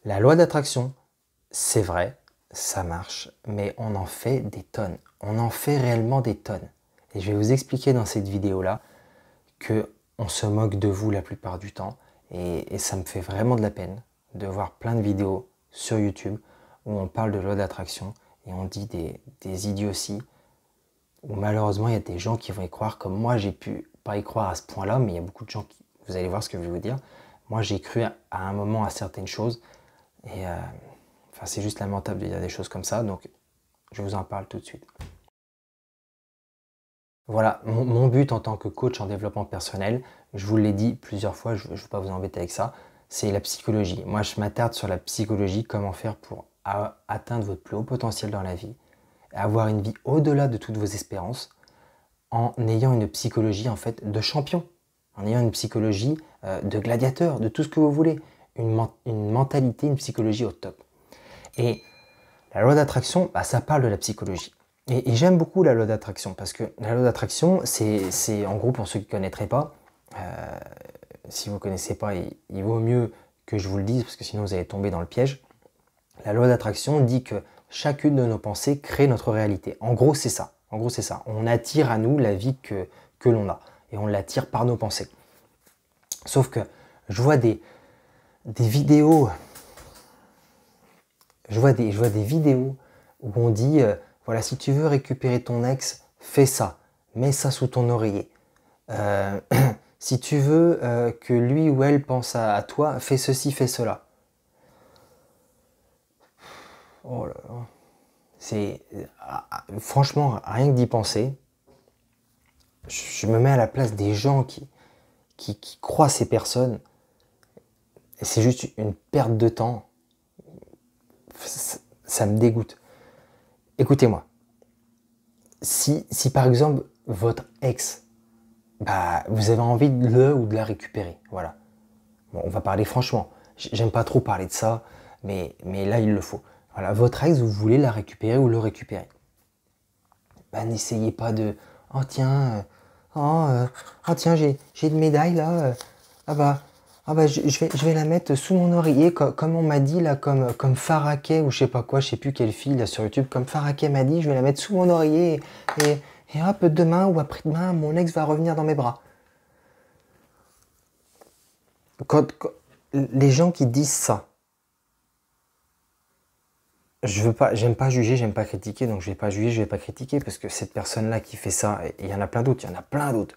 La loi d'attraction, c'est vrai, ça marche, mais on en fait des tonnes. On en fait réellement des tonnes. Et je vais vous expliquer dans cette vidéo-là que on se moque de vous la plupart du temps. Et ça me fait vraiment de la peine de voir plein de vidéos sur YouTube où on parle de loi d'attraction et on dit des idioties, où malheureusement il y a des gens qui vont y croire, comme moi j'ai pu pas y croire à ce point-là, mais il y a beaucoup de gens qui, vous allez voir ce que je vais vous dire, moi j'ai cru à un moment à certaines choses, et enfin c'est juste lamentable de dire des choses comme ça, donc je vous en parle tout de suite. Voilà, mon but en tant que coach en développement personnel, je vous l'ai dit plusieurs fois, je ne vais pas vous embêter avec ça, c'est la psychologie. Moi je m'attarde sur la psychologie, comment faire pour atteindre votre plus haut potentiel dans la vie, avoir une vie au-delà de toutes vos espérances, en ayant une psychologie en fait de champion, en ayant une psychologie de gladiateur, de tout ce que vous voulez, une mentalité, une psychologie au top. Et la loi d'attraction, bah, ça parle de la psychologie. Et j'aime beaucoup la loi d'attraction, parce que la loi d'attraction, c'est en gros, pour ceux qui ne connaîtraient pas, si vous ne connaissez pas, il vaut mieux que je vous le dise, parce que sinon vous allez tomber dans le piège. La loi d'attraction dit que chacune de nos pensées crée notre réalité. En gros, c'est ça. En gros, c'est ça. On attire à nous la vie que l'on a. Et on l'attire par nos pensées. Sauf que je vois des vidéos. Je vois des vidéos où on dit voilà, si tu veux récupérer ton ex, fais ça. Mets ça sous ton oreiller. Si tu veux que lui ou elle pense à toi, fais ceci, fais cela. Oh là là. C'est franchement, rien que d'y penser, je me mets à la place des gens qui croient ces personnes, et c'est juste une perte de temps. Ça me dégoûte. Écoutez-moi, si par exemple votre ex, bah, vous avez envie de le ou de la récupérer, voilà. Bon, on va parler franchement. J'aime pas trop parler de ça, mais là il le faut. Voilà, votre ex, vous voulez la récupérer ou le récupérer. Bah, n'essayez pas de oh tiens, oh tiens, j'ai une médaille là, ah bah je vais la mettre sous mon oreiller comme on m'a dit là, comme Faraquet ou je sais pas quoi, je sais plus quelle fille là sur YouTube, comme Faraquet m'a dit, je vais la mettre sous mon oreiller et hop, demain ou après-demain, mon ex va revenir dans mes bras. Les gens qui disent ça, j'aime pas juger, j'aime pas critiquer, donc je vais pas juger, je vais pas critiquer, parce que cette personne-là qui fait ça, et il y en a plein d'autres,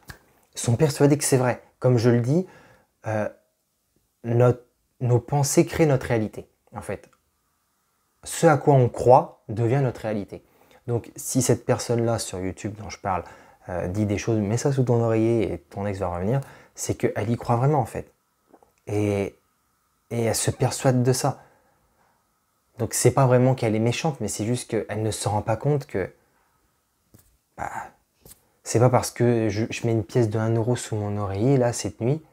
sont persuadés que c'est vrai. Comme je le dis, nos pensées créent notre réalité, en fait. Ce à quoi on croit devient notre réalité. Donc si cette personne-là sur YouTube dont je parle dit des choses, mets ça sous ton oreiller et ton ex va revenir, c'est qu'elle y croit vraiment, en fait. Et elle se persuade de ça. Donc c'est pas vraiment qu'elle est méchante, mais c'est juste qu'elle ne se rend pas compte que bah, c'est pas parce que je mets une pièce de 1 euro sous mon oreiller là cette nuit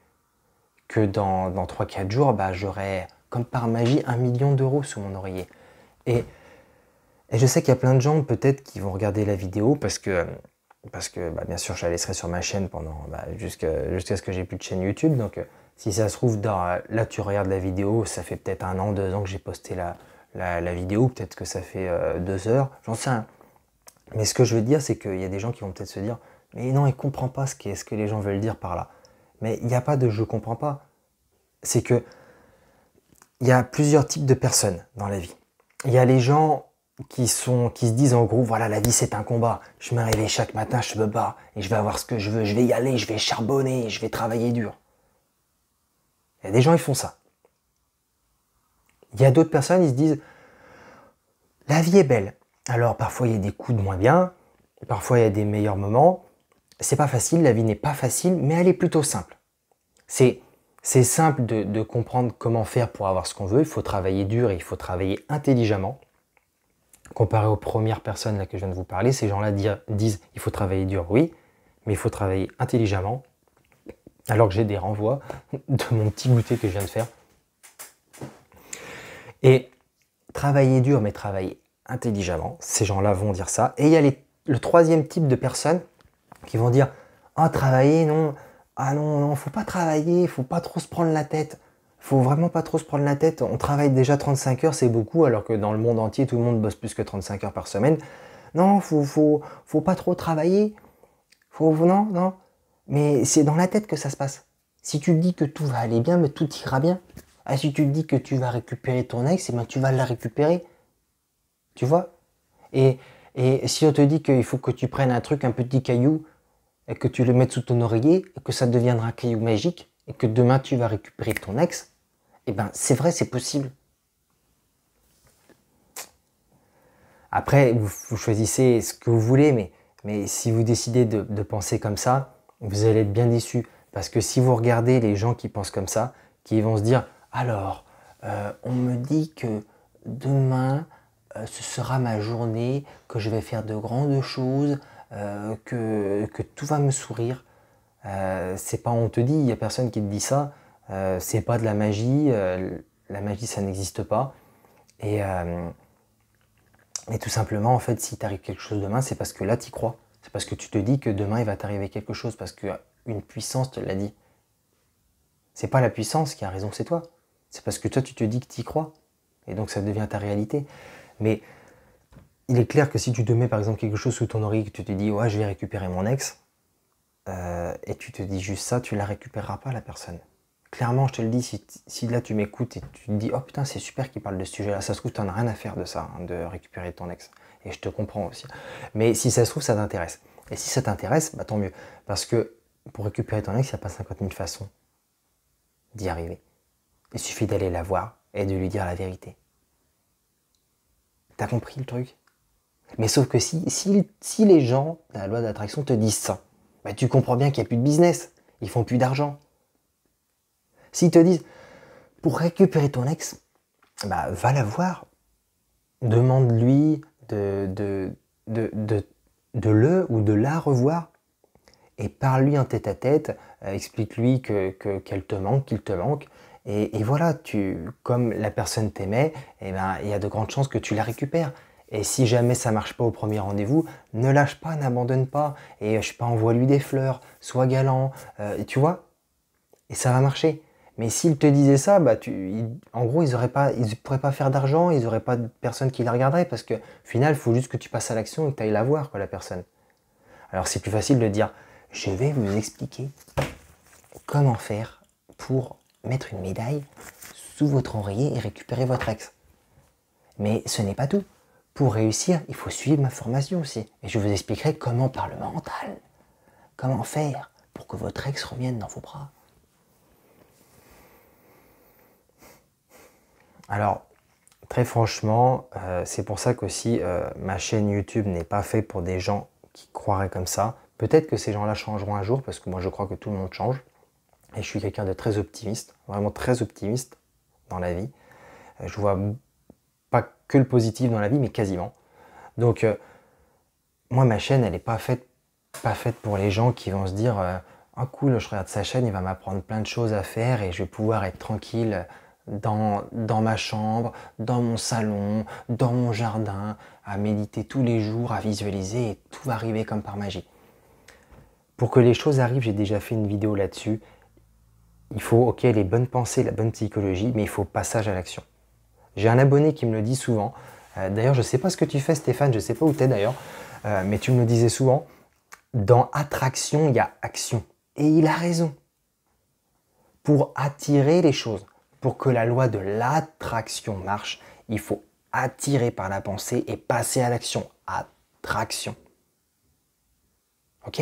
que dans 3-4 jours bah, j'aurai comme par magie 1 million d'euros sous mon oreiller. Et je sais qu'il y a plein de gens peut-être qui vont regarder la vidéo parce que bah, bien sûr je la laisserai sur ma chaîne pendant jusqu'à ce que j'ai plus de chaîne YouTube. Donc si ça se trouve là tu regardes la vidéo, ça fait peut-être 1 an, 2 ans que j'ai posté la vidéo, peut-être que ça fait 2 heures, j'en sais rien. Mais ce que je veux dire, c'est qu'il y a des gens qui vont peut-être se dire « Mais non, il ne comprend pas ce que les gens veulent dire par là. » Mais il n'y a pas de « je ne comprends pas ». C'est que il y a plusieurs types de personnes dans la vie. Il y a les gens qui se disent en gros « Voilà, la vie c'est un combat. Je me réveille chaque matin, je me bats et je vais avoir ce que je veux. Je vais y aller, je vais charbonner, je vais travailler dur. » Il y a des gens qui font ça. Il y a d'autres personnes, ils se disent « La vie est belle. » Alors parfois il y a des coups de moins bien, parfois il y a des meilleurs moments. C'est pas facile, la vie n'est pas facile, mais elle est plutôt simple. C'est simple de comprendre comment faire pour avoir ce qu'on veut. Il faut travailler dur et il faut travailler intelligemment. Comparé aux premières personnes là que je viens de vous parler, ces gens-là disent il faut travailler dur, oui, mais il faut travailler intelligemment. Alors que j'ai des renvois de mon petit goûter que je viens de faire. Et travailler dur, mais travailler intelligemment, ces gens-là vont dire ça. Et il y a le troisième type de personnes qui vont dire « Ah, travailler, non, ah non, faut pas travailler, faut pas trop se prendre la tête. faut vraiment pas trop se prendre la tête. On travaille déjà 35 heures, c'est beaucoup, alors que dans le monde entier, tout le monde bosse plus que 35 heures par semaine. Non, faut pas trop travailler. Non, non. Mais c'est dans la tête que ça se passe. Si tu te dis que tout va aller bien, mais tout ira bien. Ah, si tu te dis que tu vas récupérer ton ex, eh ben, tu vas la récupérer. Tu vois? Et si on te dit qu'il faut que tu prennes un truc, un petit caillou, et que tu le mettes sous ton oreiller, et que ça deviendra un caillou magique, et que demain tu vas récupérer ton ex, eh ben c'est vrai, c'est possible. Après, vous choisissez ce que vous voulez, mais si vous décidez de penser comme ça, vous allez être bien déçu. Parce que si vous regardez les gens qui pensent comme ça, qui vont se dire « Alors, on me dit que demain, ce sera ma journée, que je vais faire de grandes choses, que tout va me sourire. » C'est pas on te dit, il n'y a personne qui te dit ça. C'est pas de la magie. La magie, ça n'existe pas. Et tout simplement, en fait, si t'arrive quelque chose demain, c'est parce que là, t'y crois. C'est parce que tu te dis que demain, il va t'arriver quelque chose, parce qu'une puissance te l'a dit. C'est pas la puissance qui a raison, c'est toi. C'est parce que toi, tu te dis que t'y crois. Et donc, ça devient ta réalité. Mais il est clair que si tu te mets, par exemple, quelque chose sous ton oreille, que tu te dis « Ouais, je vais récupérer mon ex », et tu te dis juste ça, tu la récupéreras pas, la personne. Clairement, je te le dis, si là tu m'écoutes et tu te dis « Oh putain, c'est super qu'il parle de ce sujet-là, ça se trouve, tu n'en as rien à faire de ça, hein, de récupérer ton ex. » Et je te comprends aussi. Mais si ça se trouve, ça t'intéresse. Et si ça t'intéresse, bah, tant mieux. Parce que pour récupérer ton ex, il n'y a pas 50 000 façons d'y arriver. Il suffit d'aller la voir et de lui dire la vérité. T'as compris le truc? Mais sauf que si les gens de la loi d'attraction te disent ça, bah, tu comprends bien qu'il n'y a plus de business. Ils font plus d'argent. S'ils te disent, pour récupérer ton ex, bah, va la voir. Demande-lui de le ou de la revoir. Et parle-lui en tête-à-tête. Explique-lui qu'elle te manque, qu'il te manque. Et voilà, comme la personne t'aimait, eh ben, il y a de grandes chances que tu la récupères. Et si jamais ça marche pas au premier rendez-vous, ne lâche pas, n'abandonne pas. Et je sais pas, envoie-lui des fleurs, sois galant, tu vois. Et ça va marcher. Mais s'ils te disaient ça, bah en gros, ils pourraient pas faire d'argent, ils n'auraient pas de personne qui la regarderait, parce que au final, il faut juste que tu passes à l'action et que tu ailles la voir, quoi, la personne. Alors c'est plus facile de dire, je vais vous expliquer comment faire pour mettre une médaille sous votre oreiller et récupérer votre ex. Mais ce n'est pas tout. Pour réussir, il faut suivre ma formation aussi. Et je vous expliquerai comment par le mental, comment faire pour que votre ex revienne dans vos bras. Alors, très franchement, c'est pour ça qu'aussi ma chaîne YouTube n'est pas faite pour des gens qui croiraient comme ça. Peut-être que ces gens-là changeront un jour, parce que moi je crois que tout le monde change. Et je suis quelqu'un de très optimiste, vraiment très optimiste dans la vie. Je vois pas que le positif dans la vie, mais quasiment. Donc, moi ma chaîne, elle n'est pas faite pour les gens qui vont se dire ah cool, je regarde sa chaîne, il va m'apprendre plein de choses à faire et je vais pouvoir être tranquille dans ma chambre, dans mon salon, dans mon jardin, à méditer tous les jours, à visualiser, et tout va arriver comme par magie. Pour que les choses arrivent, j'ai déjà fait une vidéo là-dessus. Il faut, ok, les bonnes pensées, la bonne psychologie, mais il faut passage à l'action. J'ai un abonné qui me le dit souvent. D'ailleurs, je ne sais pas ce que tu fais, Stéphane, je ne sais pas où tu es d'ailleurs, mais tu me le disais souvent. Dans attraction, il y a action. Et il a raison. Pour attirer les choses, pour que la loi de l'attraction marche, il faut attirer par la pensée et passer à l'action. Attraction. Ok?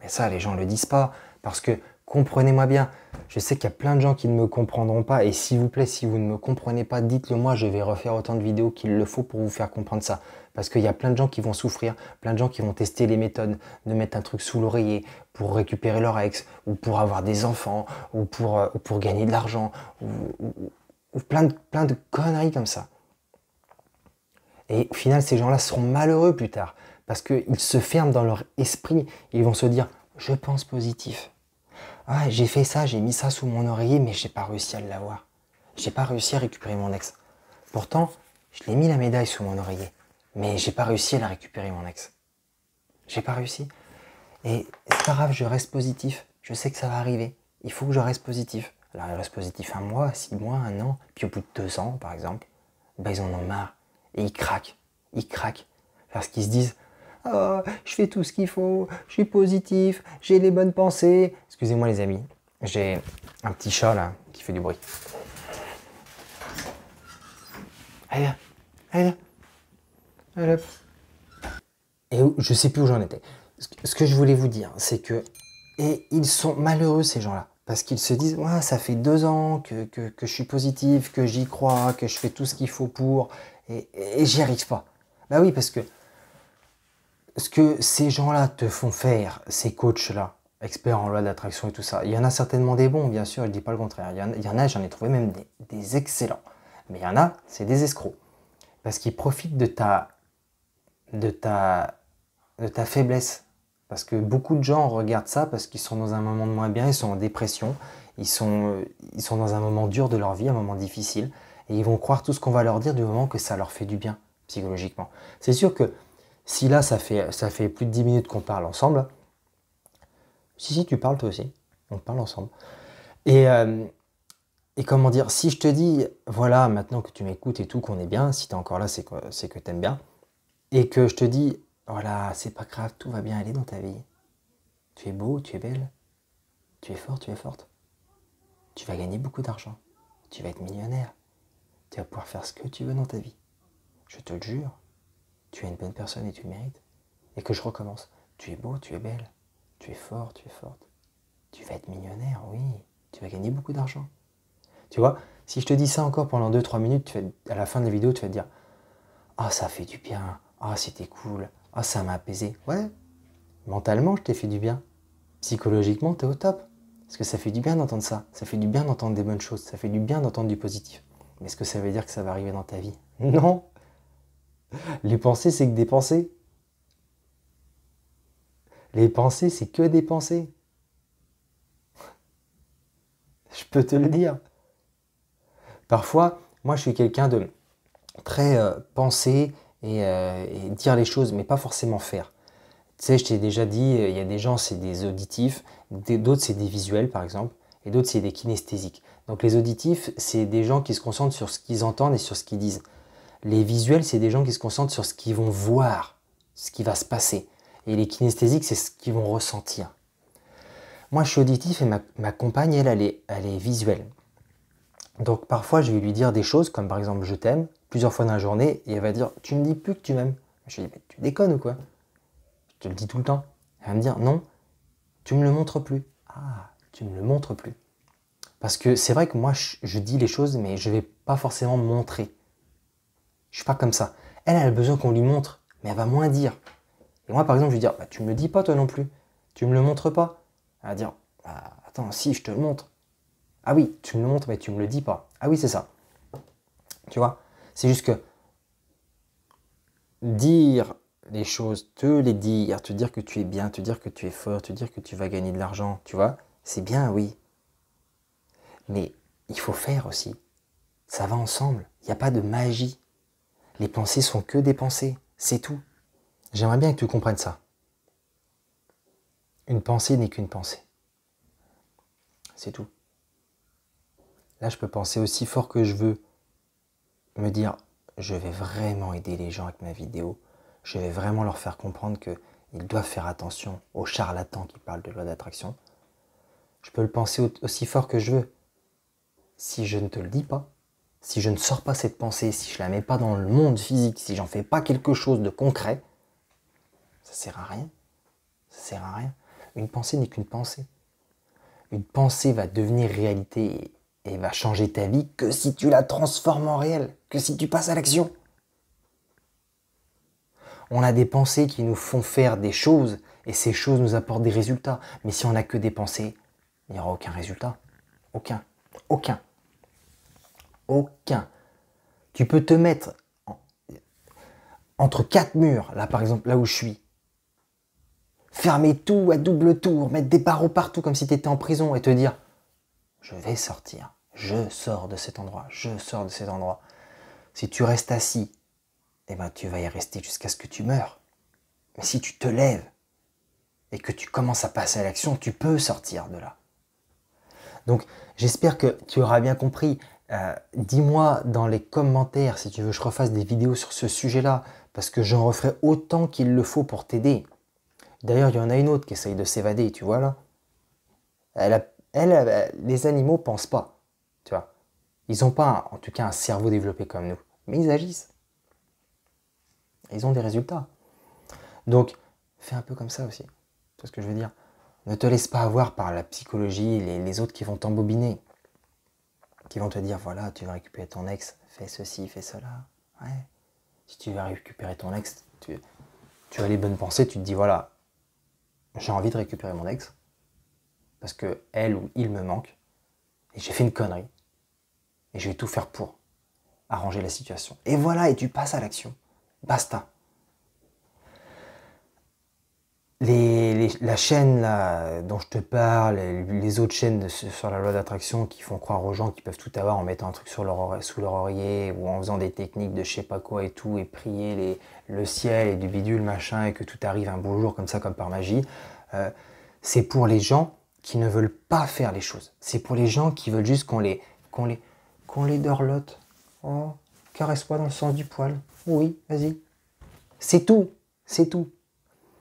Mais ça, les gens ne le disent pas, parce que, comprenez-moi bien, je sais qu'il y a plein de gens qui ne me comprendront pas, et s'il vous plaît, si vous ne me comprenez pas, dites-le moi, je vais refaire autant de vidéos qu'il le faut pour vous faire comprendre ça. Parce qu'il y a plein de gens qui vont souffrir, plein de gens qui vont tester les méthodes de mettre un truc sous l'oreiller pour récupérer leur ex, ou pour avoir des enfants, ou pour gagner de l'argent, ou plein de conneries comme ça. Et au final, ces gens-là seront malheureux plus tard, parce qu'ils se ferment dans leur esprit, ils vont se dire « je pense positif ». Ah, j'ai fait ça, j'ai mis ça sous mon oreiller, mais j'ai pas réussi à l'avoir. J'ai pas réussi à récupérer mon ex. Pourtant, je l'ai mis la médaille sous mon oreiller, mais j'ai pas réussi à la récupérer, mon ex. J'ai pas réussi. Et c'est pas grave, je reste positif. Je sais que ça va arriver. Il faut que je reste positif. Alors ils restent positifs 1 mois, 6 mois, 1 an, puis au bout de 2 ans, par exemple, ben, ils en ont marre. Et ils craquent. Ils craquent. Parce qu'ils se disent oh, je fais tout ce qu'il faut, je suis positif, j'ai les bonnes pensées. Excusez-moi les amis, j'ai un petit chat là qui fait du bruit. Allez là, allez là. Allez hop. Et je sais plus où j'en étais. Ce que je voulais vous dire, c'est que et ils sont malheureux ces gens-là. Parce qu'ils se disent, ouais, ça fait 2 ans que je suis positif, que j'y crois, que je fais tout ce qu'il faut pour, et j'y arrive pas. Bah oui, parce que ce que ces gens-là te font faire, ces coachs-là, experts en loi d'attraction et tout ça, il y en a certainement des bons, bien sûr, je ne dis pas le contraire. Il y en a, j'en ai trouvé même des excellents. Mais il y en a, c'est des escrocs. Parce qu'ils profitent de ta faiblesse. Parce que beaucoup de gens regardent ça parce qu'ils sont dans un moment de moins bien, ils sont en dépression, ils sont dans un moment dur de leur vie, un moment difficile, et ils vont croire tout ce qu'on va leur dire du moment que ça leur fait du bien, psychologiquement. C'est sûr que si là, ça fait plus de 10 minutes qu'on parle ensemble, si, tu parles toi aussi, on parle ensemble, et comment dire, si je te dis, voilà, maintenant que tu m'écoutes et tout, qu'on est bien, si tu es encore là, c'est que tu aimes bien, et que je te dis, voilà, c'est pas grave, tout va bien aller dans ta vie. Tu es beau, tu es belle, tu es fort, tu es forte. Tu vas gagner beaucoup d'argent, tu vas être millionnaire, tu vas pouvoir faire ce que tu veux dans ta vie. Je te le jure, tu es une bonne personne et tu le mérites. Et que je recommence, tu es beau, tu es belle, tu es fort, tu es forte. Tu vas être millionnaire, oui, tu vas gagner beaucoup d'argent. Tu vois, si je te dis ça encore pendant 2-3 minutes, à la fin de la vidéo, tu vas te dire, ah, ça fait du bien, ah, c'était cool, ah, ça m'a apaisé. Ouais, mentalement, je t'ai fait du bien. Psychologiquement, t'es au top. Parce que ça fait du bien d'entendre ça. Ça fait du bien d'entendre des bonnes choses. Ça fait du bien d'entendre du positif. Mais est-ce que ça veut dire que ça va arriver dans ta vie? Non. Les pensées, c'est que des pensées. Les pensées, c'est que des pensées. Je peux te le dire. Parfois, moi, je suis quelqu'un de très penser et dire les choses, mais pas forcément faire. Tu sais, je t'ai déjà dit, il y a des gens, c'est des auditifs, d'autres, c'est des visuels, par exemple, et d'autres, c'est des kinesthésiques. Donc les auditifs, c'est des gens qui se concentrent sur ce qu'ils entendent et sur ce qu'ils disent. Les visuels, c'est des gens qui se concentrent sur ce qu'ils vont voir, ce qui va se passer. Et les kinesthésiques, c'est ce qu'ils vont ressentir. Moi, je suis auditif et ma compagne, elle est visuelle. Donc parfois, je vais lui dire des choses, comme par exemple, je t'aime, plusieurs fois dans la journée, et elle va dire, tu ne dis plus que tu m'aimes. Je lui dis, mais tu déconnes ou quoi? Je te le dis tout le temps. Elle va me dire, non, tu me le montres plus. Ah, tu me le montres plus. Parce que c'est vrai que moi, je dis les choses, mais je ne vais pas forcément montrer. Je suis pas comme ça. Elle a besoin qu'on lui montre, mais elle va moins dire. Et moi, par exemple, je vais dire, bah, tu me le dis pas toi non plus. Tu me le montres pas. Elle va dire, bah, attends, si, je te le montre. Ah oui, tu me le montres, mais tu me le dis pas. Ah oui, c'est ça. Tu vois? C'est juste que dire les choses, te les dire, te dire que tu es bien, te dire que tu es fort, te dire que tu vas gagner de l'argent, tu vois? C'est bien, oui. Mais il faut faire aussi. Ça va ensemble. Il n'y a pas de magie. Les pensées sont que des pensées. C'est tout. J'aimerais bien que tu comprennes ça. Une pensée n'est qu'une pensée. C'est tout. Là, je peux penser aussi fort que je veux. Me dire, je vais vraiment aider les gens avec ma vidéo. Je vais vraiment leur faire comprendre qu'ils doivent faire attention aux charlatans qui parlent de loi d'attraction. Je peux le penser aussi fort que je veux. Si je ne te le dis pas, si je ne sors pas cette pensée, si je la mets pas dans le monde physique, si j'en fais pas quelque chose de concret, ça sert à rien. Ça sert à rien. Une pensée n'est qu'une pensée. Une pensée va devenir réalité et va changer ta vie que si tu la transformes en réel, que si tu passes à l'action. On a des pensées qui nous font faire des choses et ces choses nous apportent des résultats. Mais si on n'a que des pensées, il n'y aura aucun résultat. Aucun. Aucun. Aucun. Tu peux te mettre entre 4 murs, là par exemple, là où je suis. Fermer tout à double tour, mettre des barreaux partout comme si tu étais en prison et te dire « Je vais sortir, je sors de cet endroit, je sors de cet endroit ». Si tu restes assis, eh ben, tu vas y rester jusqu'à ce que tu meurs. Mais si tu te lèves et que tu commences à passer à l'action, tu peux sortir de là. Donc, j'espère que tu auras bien compris. Dis-moi dans les commentaires si tu veux que je refasse des vidéos sur ce sujet-là, parce que j'en referai autant qu'il le faut pour t'aider. D'ailleurs, il y en a une autre qui essaye de s'évader, tu vois là. Les animaux pensent pas, tu vois. Ils n'ont pas, en tout cas, un cerveau développé comme nous. Mais ils agissent. Ils ont des résultats. Donc, fais un peu comme ça aussi. C'est ce que je veux dire. Ne te laisse pas avoir par la psychologie, les autres qui vont t'embobiner. Qui vont te dire, voilà, tu vas récupérer ton ex, fais ceci, fais cela. Ouais. Si tu vas récupérer ton ex, tu as les bonnes pensées, tu te dis, voilà, j'ai envie de récupérer mon ex, parce que elle ou il me manque, et j'ai fait une connerie, et je vais tout faire pour arranger la situation. Et voilà, et tu passes à l'action. Basta. La chaîne là, dont je te parle, les autres chaînes sur la loi d'attraction qui font croire aux gens qu'ils peuvent tout avoir en mettant un truc sous leur oreiller ou en faisant des techniques de je sais pas quoi et tout et prier le ciel et du bidule machin et que tout arrive un beau jour comme ça comme par magie, c'est pour les gens qui ne veulent pas faire les choses. C'est pour les gens qui veulent juste qu'on les dorlote. Oh, caresse-moi dans le sens du poil. Oui, vas-y. C'est tout, c'est tout.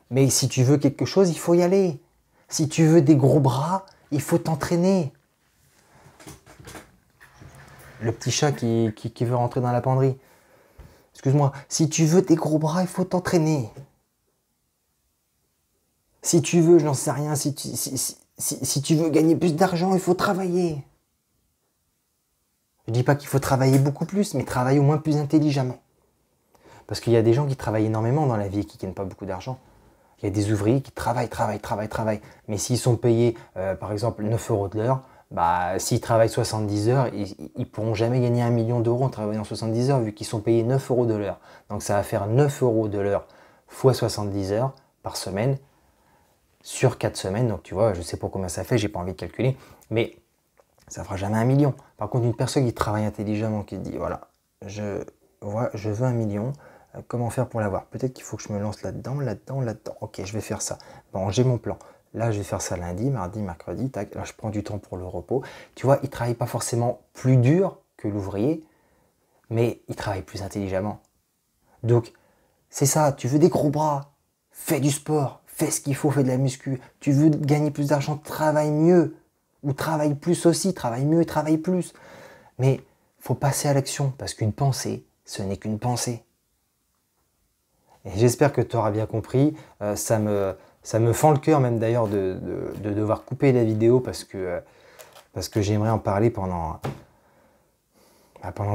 Mais si tu veux quelque chose, il faut y aller. Si tu veux des gros bras, il faut t'entraîner. Le petit chat qui veut rentrer dans la penderie. Excuse-moi. Si tu veux des gros bras, il faut t'entraîner. Si tu veux, je n'en sais rien, si tu veux gagner plus d'argent, il faut travailler. Je ne dis pas qu'il faut travailler beaucoup plus, mais travailler au moins plus intelligemment. Parce qu'il y a des gens qui travaillent énormément dans la vie et qui ne gagnent pas beaucoup d'argent. Il y a des ouvriers qui travaillent. Mais s'ils sont payés, par exemple, 9 € de l'heure, bah, s'ils travaillent 70 heures, ils ne pourront jamais gagner 1 million d'euros en travaillant 70 heures, vu qu'ils sont payés 9 € de l'heure. Donc ça va faire 9 € de l'heure fois 70 heures par semaine, sur 4 semaines. Donc tu vois, je ne sais pas combien ça fait, j'ai pas envie de calculer, mais ça ne fera jamais 1 million. Par contre, une personne qui travaille intelligemment, qui dit, voilà, je veux 1 million, comment faire pour l'avoir? Peut-être qu'il faut que je me lance là-dedans. Ok, je vais faire ça. Bon, j'ai mon plan. Là, je vais faire ça lundi, mardi, mercredi. Tac. Là, je prends du temps pour le repos. Tu vois, il ne travaille pas forcément plus dur que l'ouvrier, mais il travaille plus intelligemment. Donc, c'est ça. Tu veux des gros bras? Fais du sport. Fais ce qu'il faut. Fais de la muscu. Tu veux gagner plus d'argent? Travaille mieux. Ou travaille plus aussi. Travaille mieux et travaille plus. Mais il faut passer à l'action parce qu'une pensée, ce n'est qu'une pensée. Et j'espère que tu auras bien compris. Ça me fend le cœur même d'ailleurs de devoir couper la vidéo parce que j'aimerais en parler pendant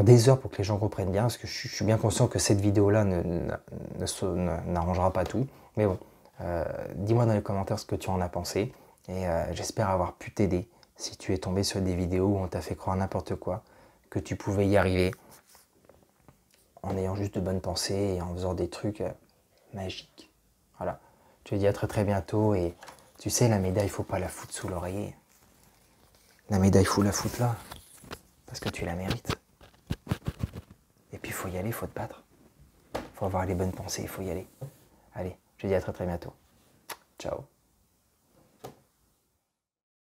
des heures pour que les gens comprennent bien. Parce que je suis bien conscient que cette vidéo-là n'arrangera pas tout. Mais bon, dis-moi dans les commentaires ce que tu en as pensé. Et j'espère avoir pu t'aider si tu es tombé sur des vidéos où on t'a fait croire n'importe quoi, que tu pouvais y arriver en ayant juste de bonnes pensées et en faisant des trucs magiques. Voilà. Je te dis à très très bientôt et tu sais, la médaille, il faut pas la foutre sous l'oreiller. La médaille, il faut la foutre là, parce que tu la mérites. Et puis il faut y aller, il faut te battre. Il faut avoir les bonnes pensées, il faut y aller. Allez, je te dis à très très bientôt. Ciao.